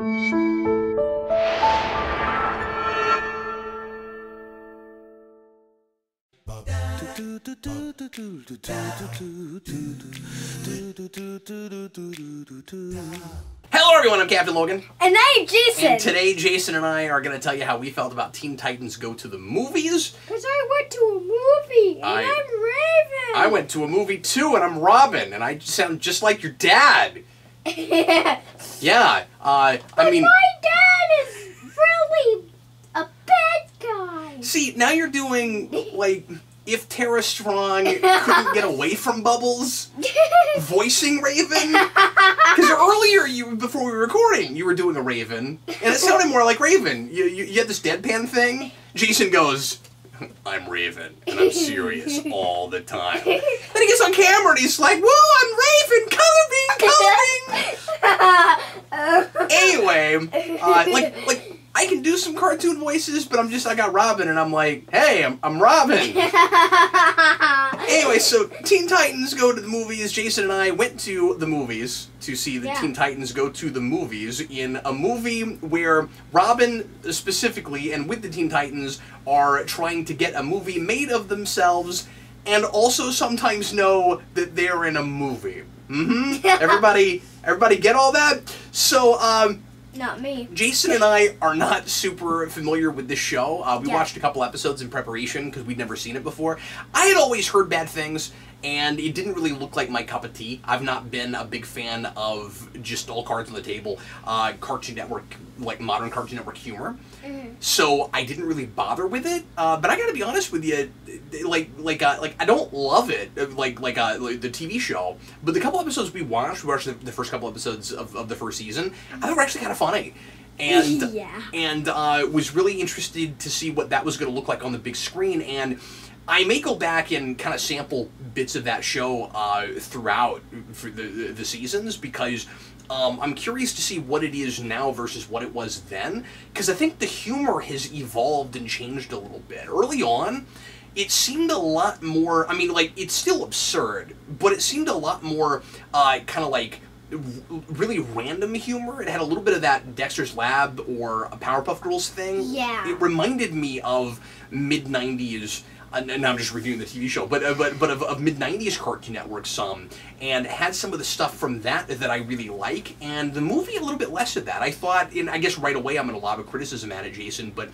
Hello everyone, I'm Captain Logan. And I'm Jayson. And today Jayson and I are going to tell you how we felt about Teen Titans Go to the Movies. Because I went to a movie and I'm Raven. I went to a movie too and I'm Robin and I sound just like your dad. Yeah, I mean... my dad is really a bad guy. See, now you're doing, like... If Tara Strong couldn't get away from Bubbles, voicing Raven. Because earlier, before we were recording, you were doing a Raven, and it sounded more like Raven. You had this deadpan thing. Jayson goes, I'm Raven, and I'm serious all the time. Then he gets on camera and he's like, whoa, I'm Raven, color bean. Anyway, like, I can do some cartoon voices, but I got Robin, and I'm like, hey, I'm Robin. Anyway, so Teen Titans Go to the Movies. Jayson and I went to the movies to see the Teen Titans Go to the Movies in a movie where Robin specifically, and with the Teen Titans, are trying to get a movie made of themselves, and also sometimes know that they're in a movie. Everybody get all that? So, Not me. Jayson and I are not super familiar with this show. We watched a couple episodes in preparation because we'd never seen it before. I had always heard bad things, and it didn't really look like my cup of tea. I've not been a big fan of just all cards on the table, Cartoon Network, like modern Cartoon Network humor. So I didn't really bother with it. But I gotta be honest with you, like I don't love it, like the TV show. But the couple episodes we watched the first couple episodes of the first season. I thought they were actually kind of funny. And was really interested to see what that was going to look like on the big screen. And I may go back and kind of sample bits of that show throughout for the seasons, because I'm curious to see what it is now versus what it was then, because I think the humor has evolved and changed a little bit. Early on, it seemed a lot more, I mean, like, it's still absurd, but it seemed a lot more kind of like really random humor. It had a little bit of that Dexter's Lab or a Powerpuff Girls thing. Yeah. It reminded me of mid-90s, and I'm just reviewing the TV show, but of mid-90s Cartoon Network some, and had some of the stuff from that I really like, and the movie a little bit less of that. I thought, and I guess right away I'm going to lob a criticism at it, Jayson, but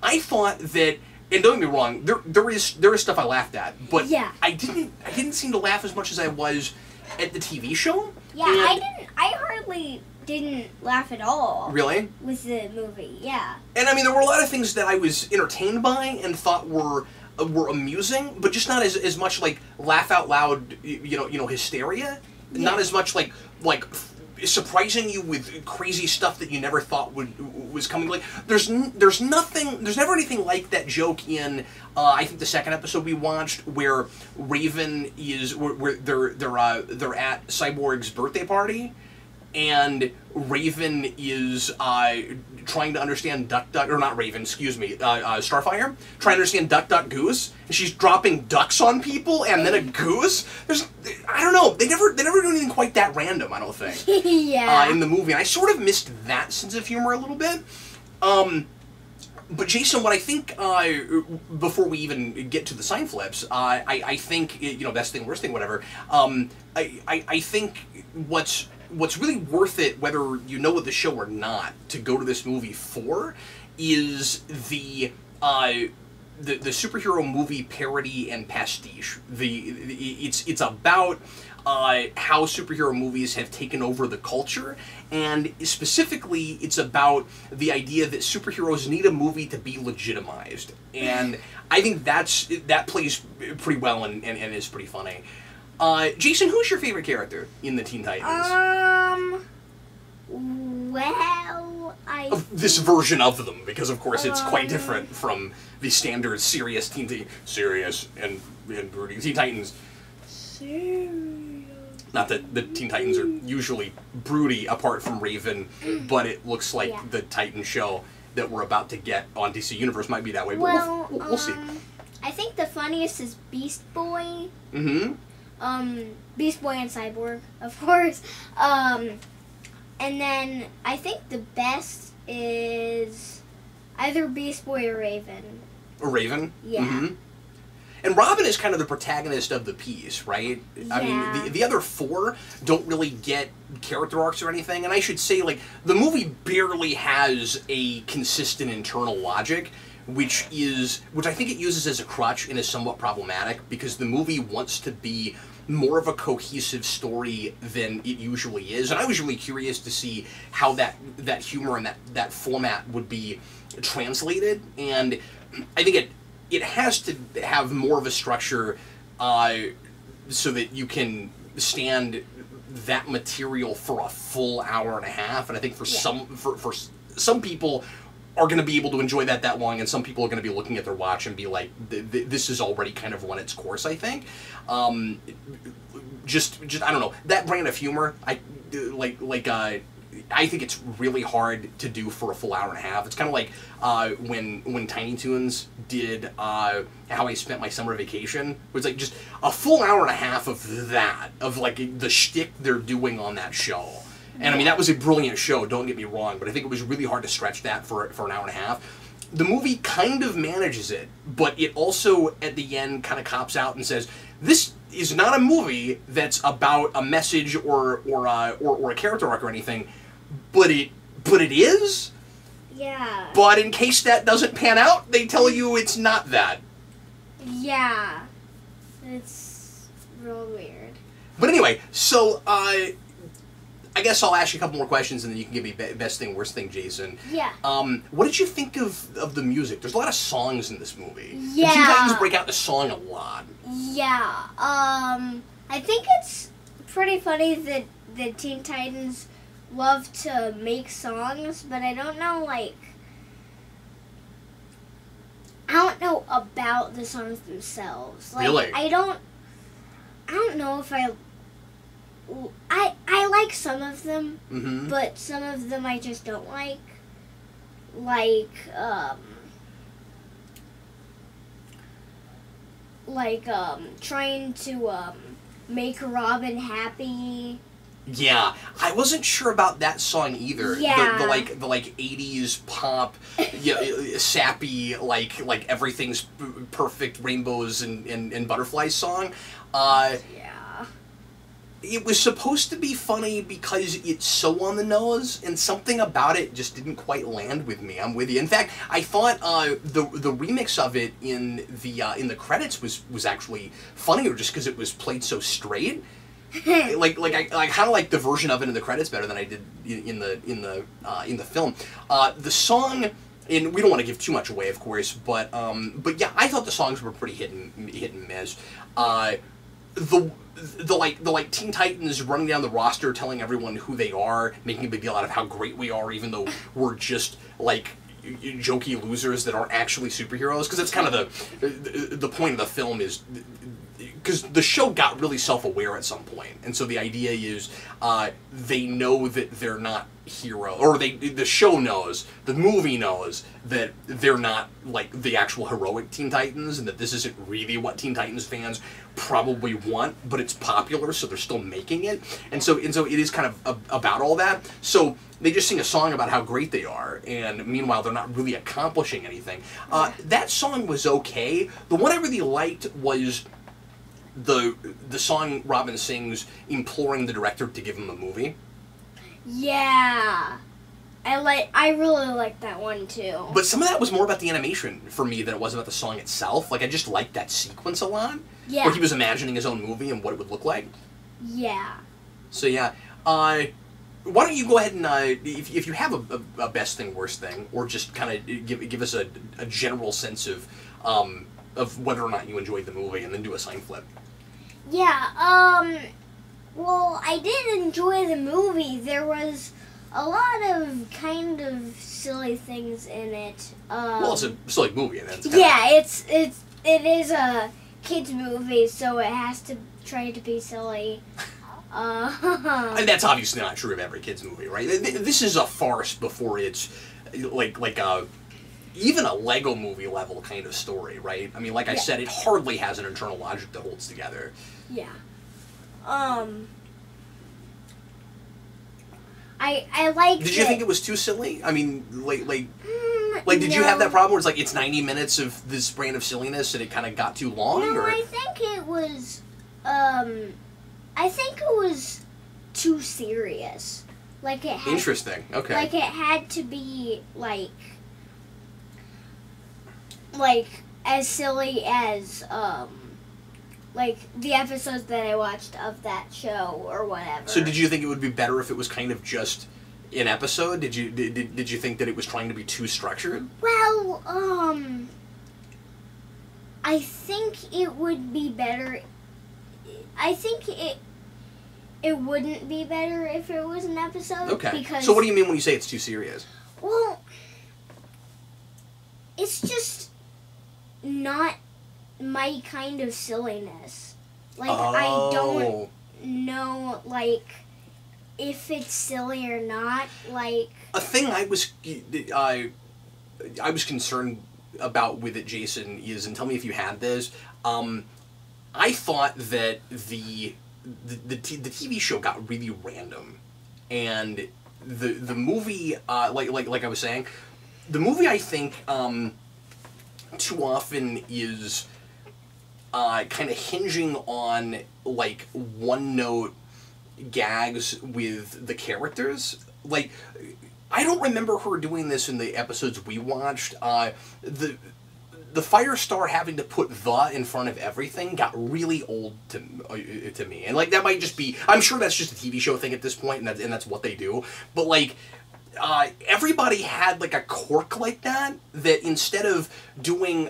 I thought that, and don't get me wrong, there is stuff I laughed at, but I didn't seem to laugh as much as I was at the TV show. Yeah, I hardly didn't laugh at all. Really? With the movie, yeah. And I mean, there were a lot of things that I was entertained by and thought were amusing, but just not as much like laugh out loud, you know, hysteria. Yeah. Not as much like surprising you with crazy stuff that you never thought was coming. Like there's never anything like that joke in I think the second episode we watched where Raven is where they're at Cyborg's birthday party, and Raven is trying to understand Starfire, trying to understand Duck Duck Goose, and she's dropping ducks on people and then a goose. I don't know, they never do anything quite that random, I don't think. In the movie, and I sort of missed that sense of humor a little bit. But Jayson, what I think, before we even get to the sign flips, I think, best thing, worst thing, whatever, I think what's really worth it, whether you know what the show or not, to go to this movie for, is the superhero movie parody and pastiche. It's about how superhero movies have taken over the culture, and specifically it's about the idea that superheroes need a movie to be legitimized. And I think that plays pretty well and is pretty funny. Jayson, who's your favorite character in the Teen Titans? Well, this version of them, because of course it's quite different from the standard serious serious and brooding Teen Titans. Not that the Teen Titans are usually broody apart from Raven, but it looks like the Titan show that we're about to get on DC Universe might be that way, but we'll see. I think the funniest is Beast Boy. Beast Boy and Cyborg, of course. And then I think the best is either Beast Boy or Raven. Or Raven? Yeah. Mm-hmm. And Robin is kind of the protagonist of the piece, right? Yeah. I mean, the other four don't really get character arcs or anything. And I should say, like, the movie barely has a consistent internal logic, which I think it uses as a crutch and is somewhat problematic because the movie wants to be more of a cohesive story than it usually is. And I was really curious to see how that humor and that format would be translated. And I think it has to have more of a structure so that you can stand that material for a full hour and a half. And I think for some people are going to be able to enjoy that long, and some people are going to be looking at their watch and be like, this has already kind of run its course, I think. Just I don't know, that brand of humor, I think it's really hard to do for a full hour and a half. It's kind of like when Tiny Toons did How I Spent My Summer Vacation. It was like just a full hour and a half of that, of like the shtick they're doing on that show. And I mean, that was a brilliant show, don't get me wrong, but I think it was really hard to stretch that for an hour and a half. The movie kind of manages it, but it also, at the end, kind of cops out and says, this is not a movie that's about a message or a character arc or anything, but it is. Yeah. But in case that doesn't pan out, they tell you it's not that. Yeah. It's real weird. But anyway, so I guess I'll ask you a couple more questions and then you can give me best thing, worst thing, Jason. Yeah. What did you think of the music? There's a lot of songs in this movie. Yeah. The Teen Titans break out the song a lot. Yeah. I think it's pretty funny that the Teen Titans love to make songs, but I don't know, like, I don't know about the songs themselves. Like, Really? I don't know if I like some of them, but some of them I just don't like. Trying to make Robin happy. Yeah, I wasn't sure about that song either. Yeah. The 80s pop, sappy, like everything's perfect, rainbows and butterflies song. Yeah. It was supposed to be funny because it's so on the nose, and something about it just didn't quite land with me. I'm with you. In fact, I thought the remix of it in the credits was actually funnier just because it was played so straight. I kind of like the version of it in the credits better than I did in the film. The song, and we don't want to give too much away, of course, but yeah, I thought the songs were pretty hit and miss. The Teen Titans running down the roster, telling everyone who they are, making a big deal out of how great we are, even though we're just like jokey losers that aren't actually superheroes. Because that's kind of the point of the film is. Because the show got really self-aware at some point, and so the idea is they know that they're not hero, or the show knows, the movie knows that they're not like the actual heroic Teen Titans, and that this isn't really what Teen Titans fans probably want, but it's popular, so they're still making it, and so it is kind of about all that. So they just sing a song about how great they are, and meanwhile they're not really accomplishing anything. That song was okay. The one I really liked was the song Robin sings imploring the director to give him a movie. Yeah. I really like that one too. But some of that was more about the animation for me than it was about the song itself. Like, I just liked that sequence a lot. Yeah. Where he was imagining his own movie and what it would look like. Yeah. So yeah, why don't you go ahead and if you have a best thing, worst thing, or just kind of give us a general sense of whether or not you enjoyed the movie, and then do a sign flip. Yeah, well, I did enjoy the movie. There was a lot of kind of silly things in it. Well, it's a silly movie, and that's it is a kids movie, so it has to try to be silly. And that's obviously not true of every kids movie, right? This is a farce before it's like even a Lego movie level kind of story, right? I mean, like I said, it hardly has an internal logic that holds together. I liked it. Did you think it was too silly? I mean, did you have that problem where it's like it's 90 minutes of this brand of silliness and it kind of got too long? No, or? I think it was. I think it was too serious. Like it had. Interesting. Okay. Like it had to be like as silly as like the episodes that I watched of that show or whatever. So did you think it would be better if it was kind of just an episode? Did you think that it was trying to be too structured? Well, I think it would be better. I think it wouldn't be better if it was an episode. Okay. Because, so what do you mean when you say it's too serious? Well, it's just not my kind of silliness. Like, I don't know, like, if it's silly or not. Like, a thing I was concerned about with it, Jason, is, and tell me if you had this, I thought that the TV show got really random, and the movie, like I was saying, the movie I think too often is kind of hinging on like one note gags with the characters. Like, I don't remember her doing this in the episodes we watched. The Firestar having to put "the" in front of everything got really old to me, and like that might just be. I'm sure that's just a TV show thing at this point, and that's what they do. But like, everybody had like a quirk like that. That instead of doing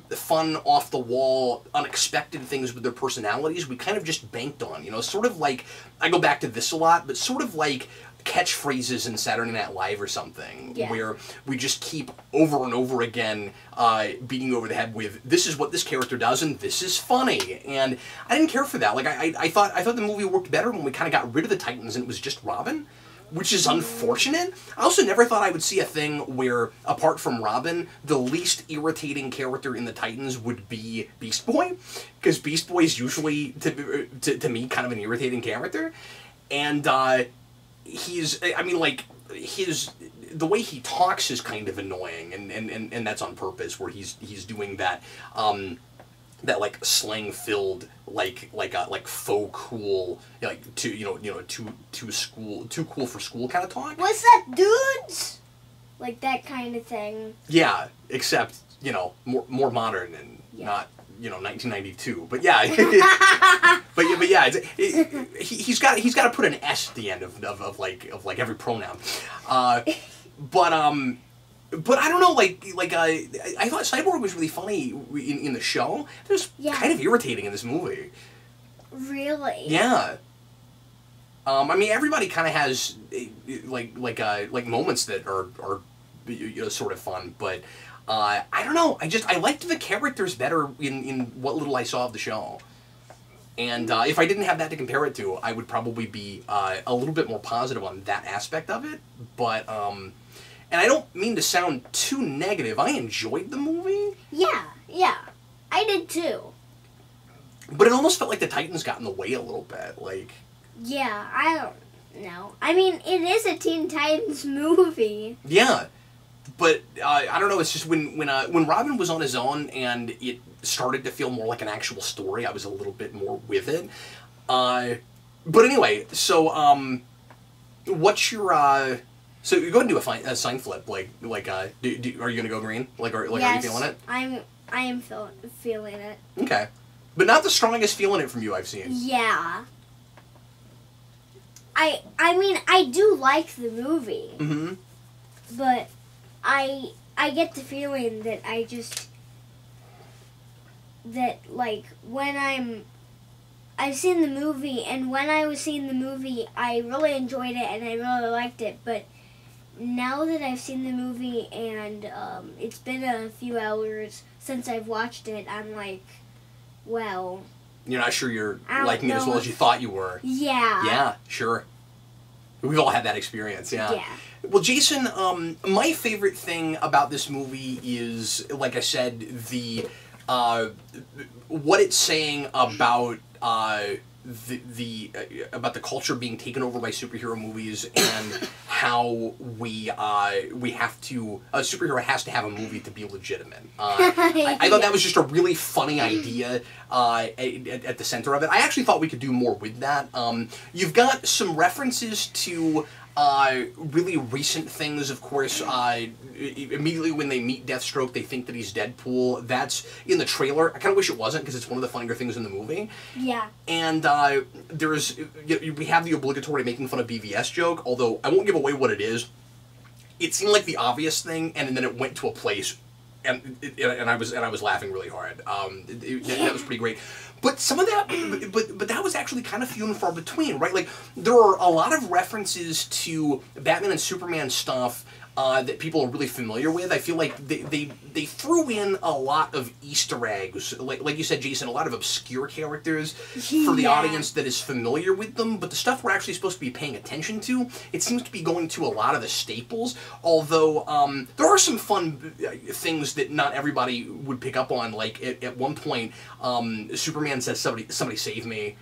fun, off the wall, unexpected things with their personalities, we kind of just banked on. You know, sort of like, I go back to this a lot, but sort of like catchphrases in Saturday Night Live or something, where we just keep over and over again beating over the head with, this is what this character does and this is funny. And I didn't care for that. Like I thought the movie worked better when we kind of got rid of the Titans and it was just Robin, which is unfortunate. I also never thought I would see a thing where, apart from Robin, the least irritating character in the Titans would be Beast Boy, because Beast Boy is usually to me kind of an irritating character. And the way he talks is kind of annoying, and that's on purpose, where he's doing that that like slang filled like faux cool, like too cool for school kind of talk. What's that, dudes? Like that kind of thing. Yeah, except more modern and not 1992, but yeah, but yeah, he's got to put an S at the end of like every pronoun, but I don't know, I thought Cyborg was really funny in the show. It was kind of irritating in this movie. Really? Yeah. I mean, everybody kind of has like moments that are sort of fun, but. I don't know. I liked the characters better in what little I saw of the show. And if I didn't have that to compare it to, I would probably be a little bit more positive on that aspect of it. But, and I don't mean to sound too negative. I enjoyed the movie. Yeah. I did too. But it almost felt like the Titans got in the way a little bit. Like. Yeah, I don't know. I mean, it is a Teen Titans movie. Yeah. But I don't know. It's just when Robin was on his own and it started to feel more like an actual story, I was a little bit more with it. But anyway, so what's your so you go ahead and do a sign flip. Are you gonna go green? Yes, are you feeling it? I am feeling it. Okay, but not the strongest feeling it from you I've seen. Yeah. I mean, I do like the movie. Mm-hmm. But I get the feeling that when I've seen the movie, and when I was seeing the movie, I really enjoyed it and I really liked it, but now that I've seen the movie and it's been a few hours since I've watched it, I'm like, well... You're not sure you're liking it as well as you thought you were. Yeah. Yeah, sure. We've all had that experience, yeah. Yeah. Well, Jason, my favorite thing about this movie is, like I said, the what it's saying about about the culture being taken over by superhero movies and how we have to a superhero has to have a movie to be legitimate. I thought that was just a really funny idea at the center of it. I actually thought we could do more with that. You've got some references to really recent things, of course. Immediately when they meet Deathstroke, they think that he's Deadpool. That's in the trailer. I kind of wish it wasn't, because it's one of the funnier things in the movie. Yeah. And we have the obligatory making fun of BVS joke, although I won't give away what it is. It seemed like the obvious thing, and then it went to a place, and I was laughing really hard. That was pretty great. But some of that, but that was actually kind of few and far between, right? Like, there are a lot of references to Batman and Superman stuff that people are really familiar with. I feel like they threw in a lot of Easter eggs, like you said, Jason, a lot of obscure characters for the audience that is familiar with them. But the stuff we're actually supposed to be paying attention to, it seems to be going to a lot of the staples. Although there are some fun things that not everybody would pick up on. Like at one point, Superman says, "Somebody save me."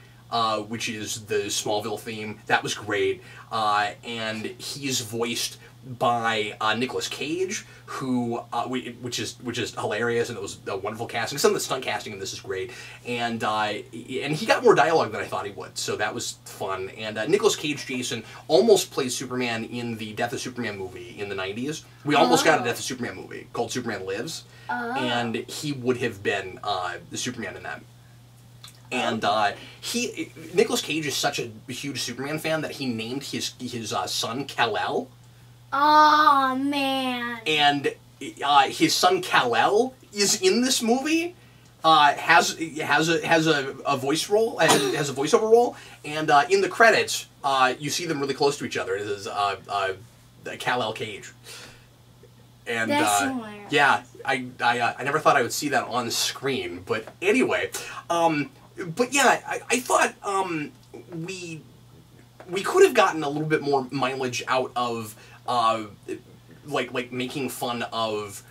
Which is the Smallville theme. That was great. And he's voiced by Nicolas Cage, who which is hilarious, and it was a wonderful casting. Some of the stunt casting in this is great, and he got more dialogue than I thought he would, so that was fun. And Nicolas Cage, Jason, almost played Superman in the Death of Superman movie in the 90s. We almost got a Death of Superman movie called Superman Lives, and he would have been the Superman in that. And Nicolas Cage is such a huge Superman fan that he named his son Kal-El. Oh man! And his son Kal-El is in this movie. Has a voice role, has a voiceover role, and in the credits, you see them really close to each other. It is Kal-El Cage. And that's hilarious. Yeah, I never thought I would see that on screen, but anyway, but yeah, I thought we could have gotten a little bit more mileage out of like making fun of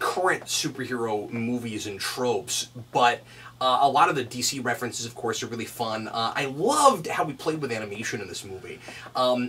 current superhero movies and tropes, but a lot of the DC references, of course, are really fun. I loved how we played with animation in this movie.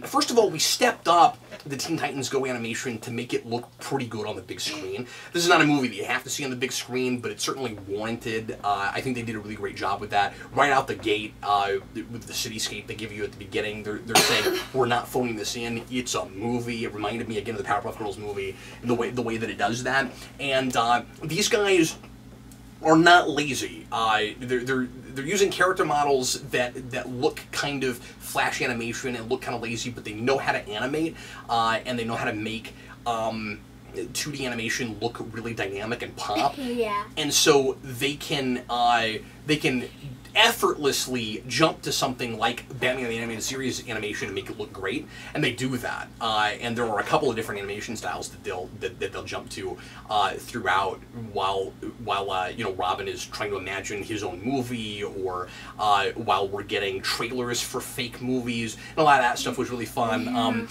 First of all, we stepped up the Teen Titans Go animation to make it look pretty good on the big screen. This is not a movie that you have to see on the big screen, but it's certainly warranted. I think they did a really great job with that. Right out the gate, with the cityscape they give you at the beginning, they're saying, we're not phoning this in, it's a movie. It reminded me again of the Powerpuff Girls movie, the way that it does that. And these guys are not lazy. They're using character models that look kind of flash animation and look kind of lazy, but they know how to animate, and they know how to make 2D animation look really dynamic and pop. Yeah. And so they can effortlessly jump to something like Batman the Animated Series animation and make it look great, and they do that. And there are a couple of different animation styles that they'll jump to throughout, while Robin is trying to imagine his own movie, or while we're getting trailers for fake movies, and a lot of that stuff was really fun.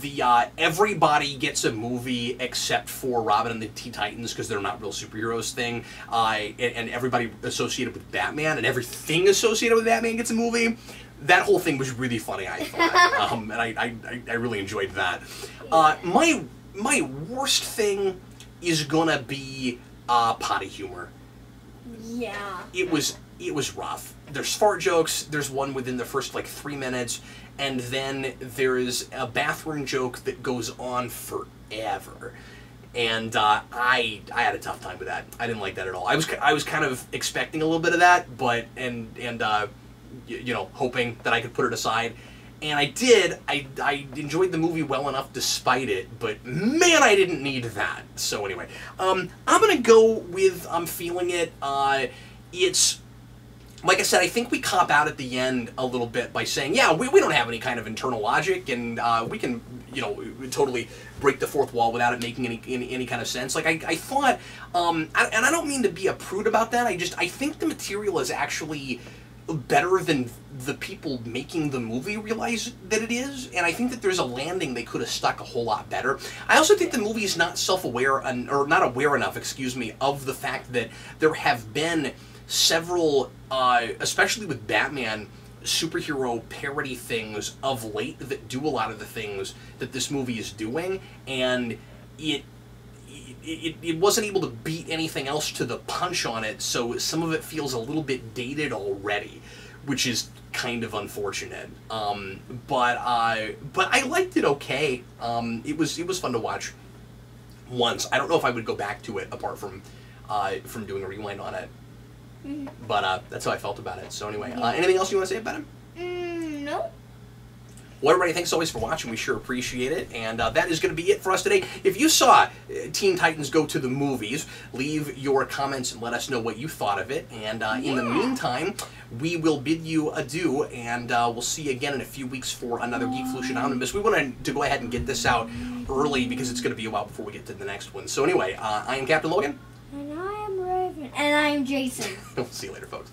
Yeah. Everybody gets a movie except for Robin and the Teen Titans, because they're not real superheroes thing, and everybody associated with Batman and everything associated with Batman gets a movie. That whole thing was really funny, I thought, and I really enjoyed that. My worst thing is gonna be potty humor. Yeah. It was rough. There's fart jokes. There's one within the first 3 minutes, and then there is a bathroom joke that goes on forever. And I had a tough time with that. I didn't like that at all. I was kind of expecting a little bit of that, but hoping that I could put it aside, and I did. I enjoyed the movie well enough despite it, but man, I didn't need that. So anyway, I'm gonna go with I'm feeling it. It's, like I said, I think we cop out at the end a little bit by saying, yeah, we don't have any kind of internal logic, and we can, totally break the fourth wall without it making any kind of sense. Like, I thought, and I don't mean to be a prude about that, I think the material is actually better than the people making the movie realize that it is, and I think that there's a landing they could have stuck a whole lot better. I also think the movie is not self-aware, or not aware enough, of the fact that there have been several, especially with Batman, superhero parody things of late that do a lot of the things that this movie is doing, and it wasn't able to beat anything else to the punch on it, so some of it feels a little bit dated already, which is kind of unfortunate. But I liked it okay. It was fun to watch once. I don't know if I would go back to it apart from doing a rewind on it. Mm-hmm. But that's how I felt about it. So anyway, anything else you want to say about it? No. Well, everybody, thanks always for watching. We sure appreciate it. And that is going to be it for us today. If you saw Teen Titans Go to the Movies, leave your comments and let us know what you thought of it. And in the meantime, we will bid you adieu, and we'll see you again in a few weeks for another Geekvolution Omnibus. We wanted to go ahead and get this out early because it's going to be a while before we get to the next one. So anyway, I am Captain Logan. And I am Raven. And I am Jayson. We'll see you later, folks.